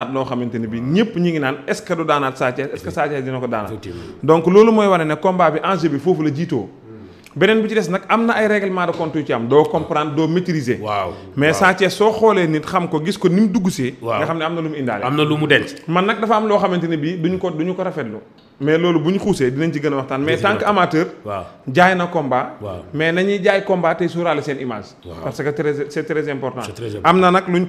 loo xamante ne bii ñëpp ñi ngi naan est-ce que du daanaat Sa Thiès est-ce que Sa Thiès dina ko daanaat donc loolu mooy wane ne combat bi enjeu bi foofu la jiitoo beneen bi ci des nag am na ay règlement de compte yu ci am doo comprendre doo maîtriser mais Sa Thiès soo xoolee nit xam ko gis ko ni mu dugg see nga xam ne am na lu mu indaale am na lu mu denc man nag dafa am loo xamante ne bii duñu ko rafetlu mais loolu bu ñu xuusee dinañ ci gën a waxtaan mais tant que amateur jaay na combat mais nañuy jaay combat tey suuraale seen image parce que c'est très important am na nag luñ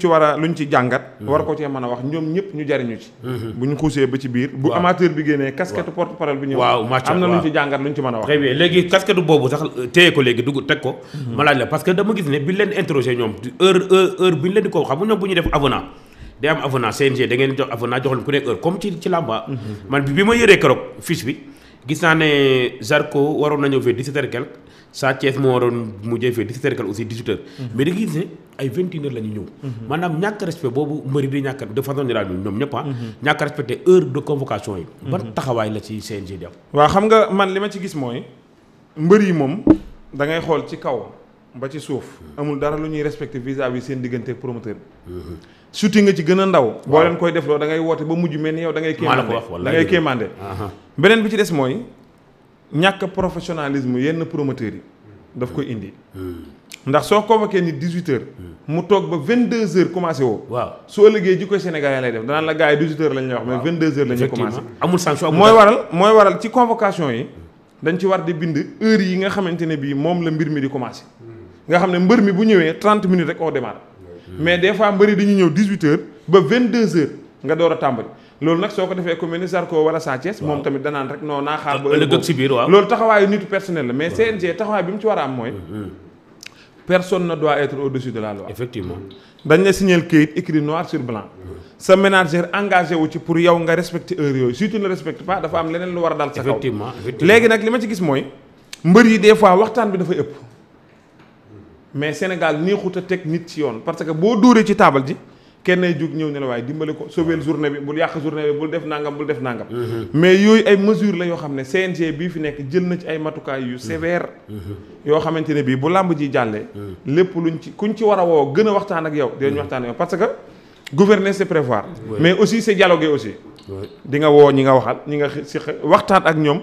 ci jàngat war ko cee mën a wax ñoom ñëpp ñu jariñu ci bu ñu xuusee ba ci biir bu amateur bi génnee casquette porte-parole bi ñëw am na luñ ci jàngat luñ ci mën a wax très bien léegi casquette boobu sax téye ko léegi dugg teg ko ma laaj la parce que dama gis ne bi leen interroger ñoom heure bi ñu leen di ko xam nga ñoom bu ñu def avenant day am avenant CNG da ngeen jox avenant jox leen ku nekk heure comme ci làmba man bi ma yëree keroog fiche bi gis naa ne Zarko waroon na ñëw fii 17h quelque Sa Thiès moo waroon mujjee fii 17h quelque aussi 18h mais da nga gis ne ay 21h la ñu ñëw maanaam ñàkk respect boobu mbëri di ñàkk de façon générale ñoom ñëpp ñàkk respecté heure de convocation yi ban taxawaay la ci CNG di am waaw xam nga man li ma ci gis mooy mbër yi moom da ngay xool ci kaw ba ci suuf amul dara lu ñuy respecté vis-à-vis seen diggante promoteur bi shooting nga ci gën a ndaw boo leen koy defloo da ngay woote ba mujj mel ni yow da ngay kéemande beneen bi ci des mooy ñàkk professionnalisme yenn promoteurs yi daf koy indi ndax soo convoqué ni 18h mu toog ba 22h commencé woo su ëllëgee ji koy sénégalais lay def danaan la gars yi 18h lañ lay wax mais 22h la ñuy commencé amul sanction mooy waral ci convocation yi dañ ci war di bind heure yi nga xamante ne bii moom la mbir mi di commencé nga xam ne mbër mi bu ñëwee 30 minutes rek on démarre mais des fois mbëri dañuy ñëw 18h ba 22h nga door a tàmbali loolu nag soo ko defee ku mel ni Zarko wala Sa Thiès moom tamit danaan rek non naa xaar ba ëllëg si biir loolu taxawaayu nitu personnel la mais CNG taxawaay bi mu ci war a am mooy personne ne doit être au-dessus de la loi effectivement dañ la signer kayit écrit noir sur blanc sa manager engagé wu ci pour yow nga respecter heure yooyu si tu ne respectes pas dafa am leneen lu war a dal sa kaw léegi nag li ma ci gis mooy mbër yi des fois waxtaan bi dafay ëpp mais Sénégal neexut a teg nit ci yoon parce que boo dóoree ci taabal ji kenn ay jóg ñëw ne la waaye dimbali ko sauver journée bi bul yàq journée bi bul def nangam mais yooyu ay mesures la yoo xam ne CNG bii fi nekk jël na ci ay matukaay yu sévère yoo xamante ne bii bu làmb ji jàllee lépp kuñ ci war a woo gën a waxtaan ak yow dinañ waxtaan ak yow parce que gouverner c'est prévoir mais aussi c'est dialoguer aussi di nga woo ñi nga waxal ñi nga si waxtaan ak ñoom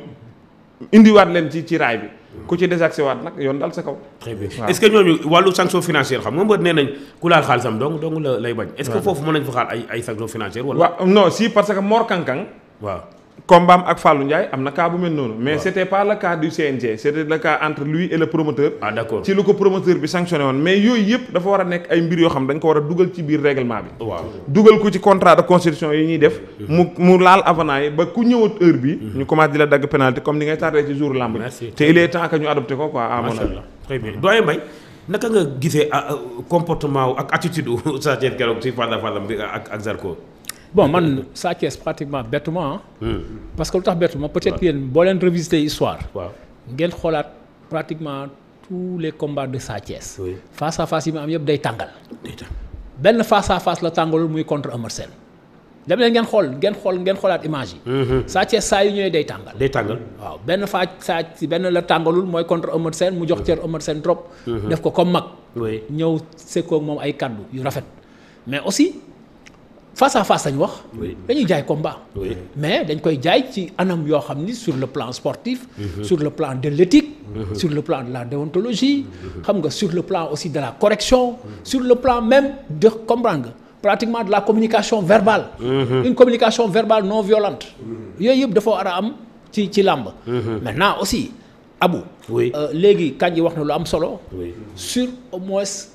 indiwaat leen ci raay bi ku ci désaxé waat nag yoon dal sa kaw. très bien est-ce que ñooñu wàllu sanction financière xam nga mbër nee nañ ku laal xaalisam dong la lay bañ. est-ce que foofu mën nañ fa xaar ay sanction financière wala. waaw non si parce que Mor Kankang. waaw combat ak Fallou Ndiaye am na cas bu mel noonu. mais c'était pas le cas du CNG c'était le cas entre lui et le promoteur. ah d'accord ci lu ko promoteur bi sanctionné woon mais yooyu yëpp dafa war a nekk ay mbir yoo xam dañ ko war a dugal ci biir règlement bi. waaw dugal ko ci contrat de constitution yi ñuy def. mu laal avenant yi ba ku ñëwat heure bi ñu commencé di la dagg pénalité comme ni ngay tardé ci jour lamb bi. te il est temps que ñu adopté ko quoi à mon avis. très bien doyen Mbaye naka nga gisee comportement ak attitude Sa Thiès keroog ci face à face bi ak Zarko. bon man Sa Thiès pratiquement bettuma parce que lu tax bettuma peut-être yéen boo leen revisiter histoire ngeen xoolaat pratiquement tous les combats de Sa Thiès face à face yi mu am yëpp day tàngal benn face à face la tàngalul muy contre Eumeu Sène dem leen ngeen xoolaat image yi Sa Thiès saa yu ñëwee day tàngal waaw benn la tàngalul mooy contre Eumeu Sène mu jox cër Eumeu Sène trop def ko comme mag ñëw sekkoog moom ay kaddu yu rafet mais aussi face à face lañu wax dañuy jaay combat mais dañ koy jaay ci anam yoo xam ni sur le plan sportif sur le plan de l'éthique sur le plan de la déontologie xam nga sur le plan aussi de la correction sur le plan même de comprendre nga pratiquement de la communication verbale une communication verbale non violente yooyu yëpp dafa war a am ci làmb maintenant aussi Abou léegi kañ yi wax na lu am solo sur au moins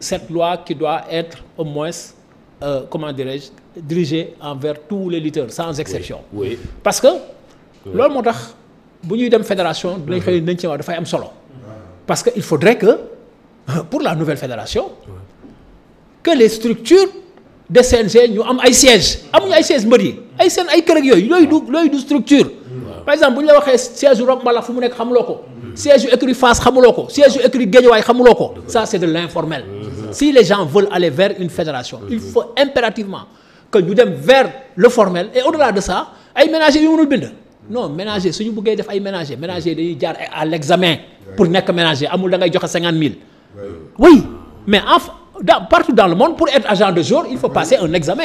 cette loi qui doit être au moins comment dirais-je dirigé envers tous les lutteurs sans exception parce que loolu moo tax bu ñuy dem fédération dinañ xëy nañ ci wax dafay am solo parce que il faudrait que pour la nouvelle fédération que les structures de CNG ñu am ay sièges amuñu ay sièges mbër yi ay seen ay kër ak yooyu du structure par exemple bu ñu la waxee siège yu Rock Mbalax fu mu nekk xamuloo ko siège yu écurie Fass xamuloo ko siège yu écurie Guédiawaye xamuloo ko ça c'est de l'informel si les gens veulent aller vers une fédération il faut impérativement que ñu dem vers le formel et au-delà de ça ay ménagers yu mënul bind non ménager suñu bëggee def ay ménager dañuy jaar à l'examen pour nekk ménager amul da ngay joxe 50 000 oui mais partout dans le monde pour être agent de jour il faut passer un examen.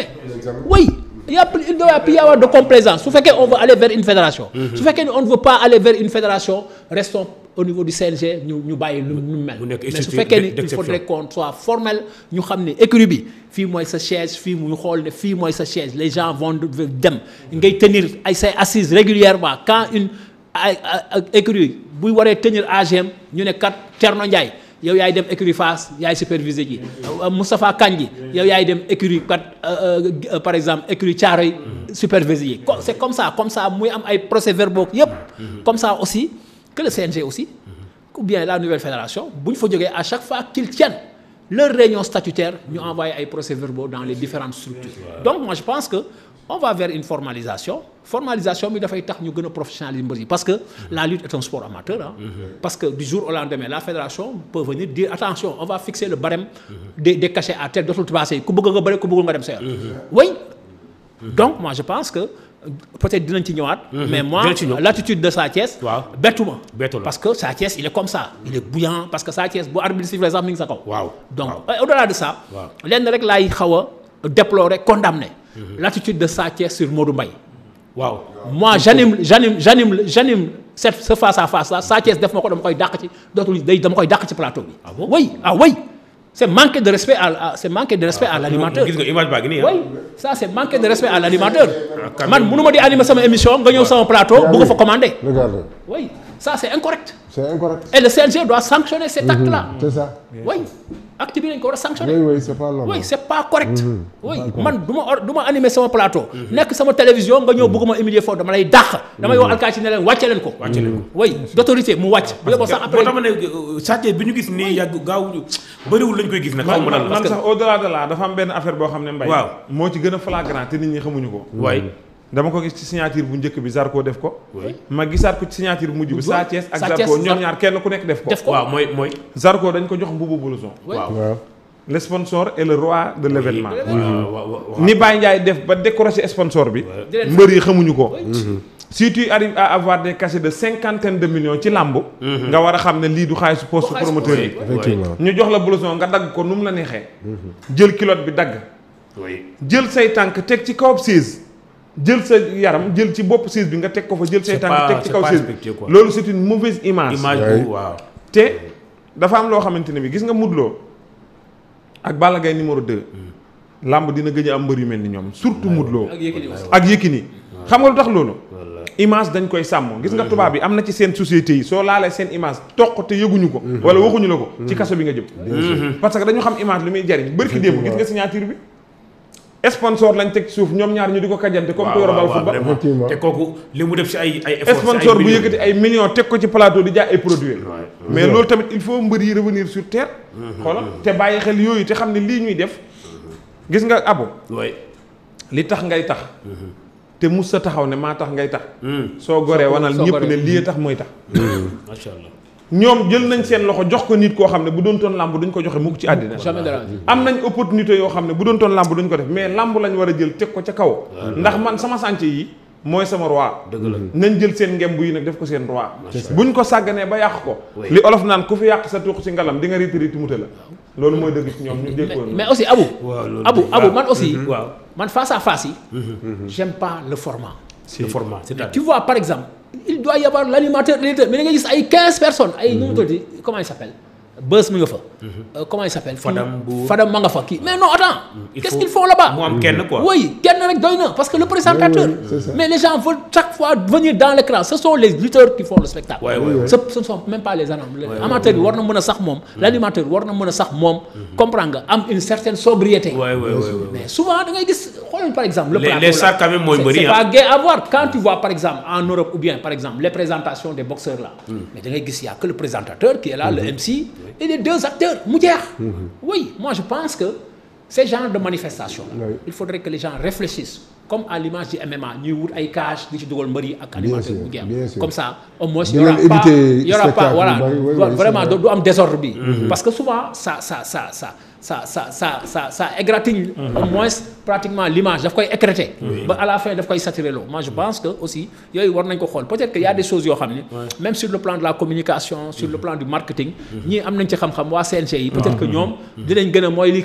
Oui. Il doit y avoir de complaisance. Su fekkee on veut aller vers une fédération. Su fekkee on ne veut pas aller vers une fédération, restons au niveau du CNG ñu bàyyi lu mel. Mais su fekkee ni il faudrait qu'on soit formel ñu xam ne écurie bi fii mooy sa chaise fii mu xool ne fii mooy sa chaise les gens vont dem ngay tenir ay say assises régulièrement quand une écurie buy waree tenir AGM ñu ne kat Thierno Ndiaye. yow yaay dem écurie Fass yaay supervisé ji Moustapha Kandji yow yaay dem écurie par exemple écurie Thiaroye supervisé ji c'est comme ça muy am ay procès-verbaux yëpp comme ça aussi que le CNG aussi ou bien la nouvelle fédération bu ñu fa jógee à chaque fois qu'ils tiennent leur réunion statutaire ñu envoyer ay procès-verbaux dans les différentes structures donc moi je pense que on va vers une formalisation bi dafay tax ñu gën a professionnaliser mbir yi parce que la lutte est un sport amateur parce que du jour au lendemain la fédération peut venir dire attention on va fixer le barème des cachets à tel dootul passé ku bëgg nga bëri ku bëggul nga dem sa yoon oui donc moi je pense que peut-être dinañ ci ñëwaat mais moi l'attitude de Sa Thiès bettu ma parce que Sa Thiès il est comme ça il est bouillant parce que Sa Thiès bu arbitre sifflé sax mi ngi sa kaw donc au-delà de ça lenn rek laay xaw a déplorer condamner l'attitude de Sa Thiès sur Modou Mbaye moi j'anime ce face à face là Sa Thiès def ma ko dama koy dàq ci dama koy dàq ci plateau bi oui c'est manquer de respect à l'animateur gis nga image baa ngi nii oui ça c'est manquer de respect à l'animateur man mënu ma di animer sama émission nga ñëw sama plateau bëgg fa commander oui ça c'est incorrect et le CNG doit sanctionner cet acte là c'est ça oui acte bi dañ ko war a sanctionner c'est pas normal oui c'est pas correct oui man du ma animer sama plateau nekk sama télévision nga ñëw bëgg ma humilier foofu dama lay dàq damay wax alkaati ne leen wàcce leen ko oui d'autorité mu wàcc bu yeboo sax après moo tax ma ne Sa Thiès bi ñu gis nii yàgg gaawuñu bëriwul lañ koy gis nag xaw ma lan la man sax au delà de là dafa am benn affaire boo xam ne Mbaye moo ci gën a flagrant te nit ñi xamuñu ko dama ko gis ci signature bu njëkk bi Zarko def ko ma gisaat ko ci signature bu mujj bi Sa Thiès ak Zarko ñoom ñaar kenn ku nekk def ko waaw mooy Zarko dañ ko jox mbubu blouson le sponsor est le roi de l'événement ni Baye Ndiaye def ba décrocher sponsor bi mbër yi xamuñu ko si tu arrives à avoir des cachets de cinquantaine de millions ci làmb nga war a xam ne lii du xaalisu poste promoteur yi ñu jox la blouson nga dagg ko nu mu la neexee jël culotte bi dagg jël say tànk teg ci kaw siis jël sa yaram jël ci bopp siis bi nga teg ko fa jël say tànk teg ci kaw siis bi loolu c'est une mauvaise image te dafa am loo xamante ne bi gis nga Modou Lo ak Balla Gaye numéro 2 làmb dina gëj a am mbër yu mel ni ñoom surtout Modou Lo ak Yékini xam nga lu tax loolu image dañ koy sàmm gis nga tubaab bi am na ci seen société yi soo laalee seen image toq te yëguñu ko wala waxuñu la ko ci kaso bi nga jëm parce que dañu xam image li muy jariñ bërki démb gis nga signature bi sponsor lañ teg ci suuf ñoom ñaar ñu di ko kajante comme ko yor bal football te kooku li mu def ci ay effort sponsor bu yëkkati ay millions teg ko ci plateau di jaay ay produits mais loolu tamit il faut mbër yi revenir sur terre xoolal te bàyyi xel yooyu te xam ne lii ñuy def gis nga abo li tax ngay tax te mus sa taxaw ne maa tax ngay tax soo goree wanal ñëpp ne lii tax mooy tax macha allah ñoom jël nañ seen loxo jox ko nit koo xam ne bu doon toon làmb duñ ko joxe mukk ci àddina am nañ opportunité yoo xam ne bu doon toon làmb duñ ko def mais làmb lañ war a jël teg ko ca kaw ndax man sama sànce yi mooy sama roi dëgg la nañ jël seen ngemb yi nag def ko seen roi buñ ko sàgganee ba yàq ko li olof naan ku fi yàq sa tuux ci ngalam di nga riiti muta la loolu mooy dëgg ci ñoom ñu déggoon mais aussi Abou man aussi man face à face yi j'aime pas le format tu vois par exemple il doit y avoir l'animateur l'éditeur mais da nga gis ay 15 personnes ay nu mu tudd comment il s'appelle Buzz mi nga fa. Comment il s'appelle Fadam ma nga fa kii mais non attends. Qu'est-ce qu'ils font là-bas? mu am kenn quoi. Oui kenn rek doy na parce que le présentateur. Mais les gens veulent chaque fois venir dans l'écran ce sont les lutteurs qui font le spectacle. Ce ne sont même pas les amateurs bi war na mën a sax moom. L'animateur war na mën a sax moom. comprendre nga am une certaine sobriété. Mais souvent da ngay gis xoolal par exemple. les sacs quand même mooy bëri c'est pas gai à voir quand tu vois par exemple en Europe ou bien par exemple les présentations des boxeurs là. Mais da ngay gis y a que le présentateur qui est là le MC. Et les deux acteurs mu jeex. Oui moi je pense que ces genres de manifestations là il faudrait que les gens réfléchissent comme à l'image du MMA ñuy wut ay cage di ci dugal mbër yi ak animateur bu ngi comme ça au moins il y aura pas voilà vraiment du am désordre bi parce que souvent ça égratigne au moins pratiquement l'image daf koy écréter ba à la fin daf koy saturer loo moi je pense que aussi yooyu war nañ ko xool peut-être que y a des choses yoo xam ne même sur le plan de la communication sur le plan du marketing ñii am nañ ci xam-xam waa CNG yi peut-être que ñoom dinañ gën a mooy li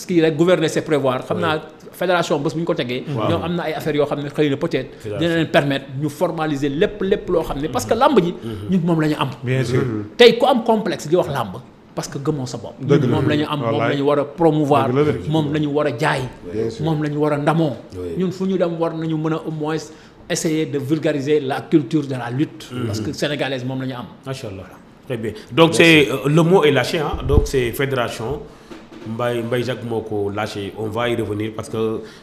kii rek gouverner c'est prévoir xam naa fédération bés bu ñu ko tegee ñoom am na ay affaires yoo xam ne xëy na peut-être dina leen permettre ñu formaliser lépp loo xam ne parce que làmb ji ñun moom la ñu am bien sûr tey ku am complexe di wax làmb parce que gëmoo sa bopp moom la ñu am moom la ñu war a promouvoir moom la ñu war a jaay moom la ñu war a ndamoo ñun fu ñu dem war nañu mën a au moins essayer de vulgariser la culture de la lutte parce que sénégalaise moom la ñu am macha allah très bien donc c'est le mot est lâché donc c'est fédération Mbaye Jacques moo ko lâché on va y revenir parce que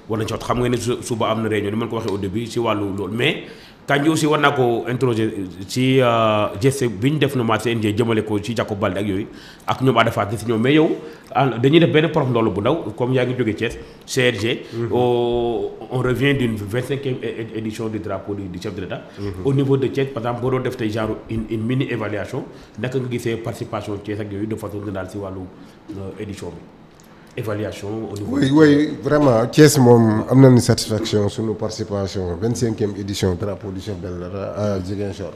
war nañu ci wax xam nga ne suba am na réunion ni ma ko waxee au début ci wàllu loolu mais Kandji aussi war naa ko interroger ci geste bi ñu def na ma CNG jëmale ko ci Jacob Baldé ak yooyu ak ñoom Ada Fass di si ñoom mais yow dañuy def benn prof ndoolu bu ndaw comme yaa ngi jógee Thiès CRG on revient d'une 25e édition du drapeau du chef de l'État au niveau de Thiès par exemple boo doon def tey genre une mini évaluation naka nga gisee participation Thiès ak yooyu de façon générale si wàllu édition bi évaluation au niveau. Oui, vraiment Thiès moom am nañu satisfaction sur nos participations 25e édition drapeau du chef de l'État à Ziguinchor.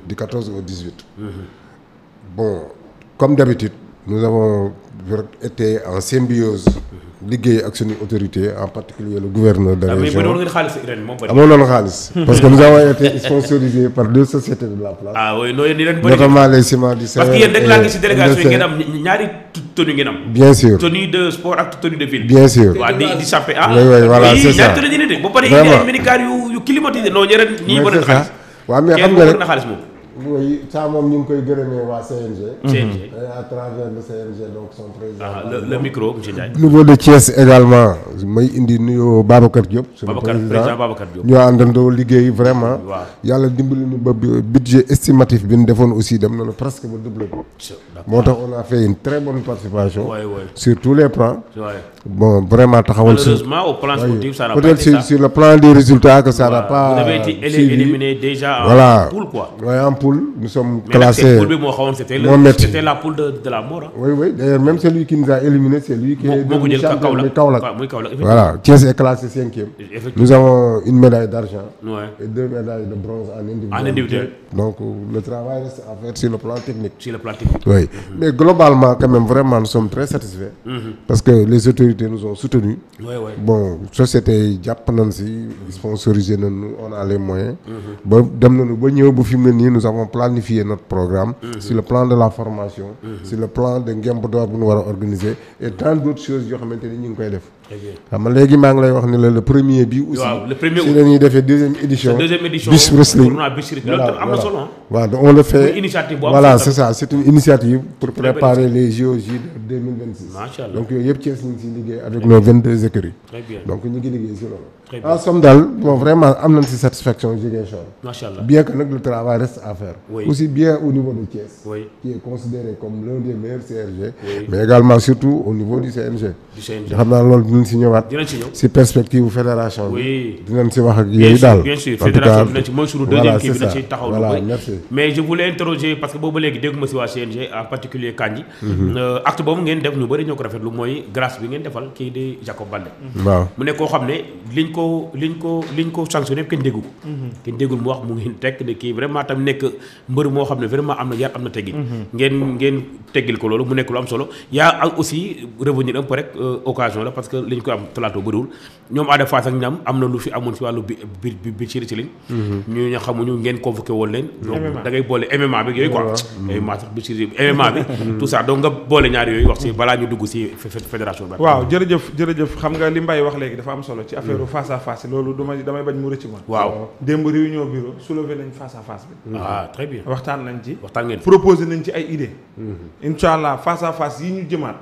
Du 14 au 18. Bon, comme d'habitude nous avons été en symbiose. liggéey ak suñu autorité en particulier le gouverneur de la région. amoon nañu xaalis. parce que nous avons été sponsorisés par 2 sociétés de la place. notamment les ciments du Sahel. parce que yéen rek laa gis si délégation yi ngeen am ñaari tenue ngeen am. bien sûr tenue de sport ak tenue de ville. bien sûr waaw di champé oui voilà c'est ça ñaari tenue ngeen de ba pare indi ay minicar yu climatisé non ñeneen ñii bëri na xaalis. waaw mais xam nga rek na xaalis moom. oui ça moom ñu ngi koy gërëmee waa CNG. à travers le CNG donc son président. le micro monsieur Ndiaye. au niveau de Thiès également may indi nuyoo Babacar Diop. suñu président Babacar Diop. ñoo àndandoo liggéey vraiment. yàlla dimbali ñu ba budget estimatif bi ñu defoon aussi dem na presque ba doublé ko. moo tax on a fait une très bonne participation. sur tous les plans. bon vraiment taxawal. malheureusement au plan sportif ça n'a pas peut-être sur le plan des résultats que ça n'a pas. vous avez été éliminé déjà en poule quoi. Nous sommes classés. C'était la poule de la mort. Oui. D'ailleurs, même celui qui nous a éliminés, c'est lui qui est devenu champion de Kaolack. Voilà, Thiès est classé 5e. Nous avons une médaille d'argent et 2 médailles de bronze en individuel. Donc, le travail reste à faire sur le plan technique. Oui. Mais globalement, quand même, vraiment, nous sommes très satisfaits parce que les autorités nous ont soutenus. Bon, société Japanansi, sponsorisé nous, on a les moyens. Nous avons planifié notre programme sur le plan de la formation, sur le plan de Ngemb d'or bu ñu war a organiser et tant d'autres choses yoo xamante ni ñu ngi koy def. xam nga léegi maa ngi lay wax ni la le premier bi aussi. si la ñuy defee deuxième édition. Beach Wrestling voilà on le fait. voilà c'est ça c'est une initiative pour préparer les JOJ de 2026. donc yooyu yëpp Thiès ñu ngi siy liggéey avec nos 22 écuries. donc ñu ngi liggéey si loolu. en somme daal bon vraiment am nañ si satisfaction Ziguinchor. bien que nag le travail reste à faire. aussi bien au niveau de Thiès. qui est considéré comme l'un des meilleurs CRG. mais également surtout au niveau du CNG. xam naa loolu dinañ si ñëwaat. si perspective fédération bi. dinañ si wax ak yooyu daal. bien sûr fédération dinañ ci mooy suñu deuxième kii bi dinañ ci taxaw lu bëri. mais je voulais interroger parce que boobu léegi dégguma si waa CNG en particulier Kandji. acte boobu ngeen def ñu bëri ñoo ko rafetlu mooy grâce bi ngeen defal kii di Jacob Baldé. waaw mu ne koo xam ne liñ ko sanctionné kenn déggu ko. kenn déggul mu wax mu ngi tekk ne kii vraiment tam nekk mbër moo xam ne vraiment am na yar am na teggin. ngeen teggil ko loolu mu nekk lu am solo yaa ak aussi revenir un peu rek occasion la parce que liñ ko am plateau bëriwul ñoom Ada Fass ak ñam am na lu fi amoon si wàllu bi ci liñ ñu ñu xamuñu ngeen convoqué woon leen donc da ngay boole MMA bi yooyu quoi MMA sax bi ci MMA bi tout ça donc nga boole ñaari yooyu wax si balaa ñu dugg si fédération bi. waaw jërëjëf xam nga li Mbaye wax léegi dafa am solo ci affaire face à face loolu damay bañ mu rëcc ma. waaw démb réunion bureau soulevé nañ face à face bi. très bien waxtaan nañ ci. waxtaan ngeen proposé nañ ci ay idées. incha allah face à face yi ñu jëmaat.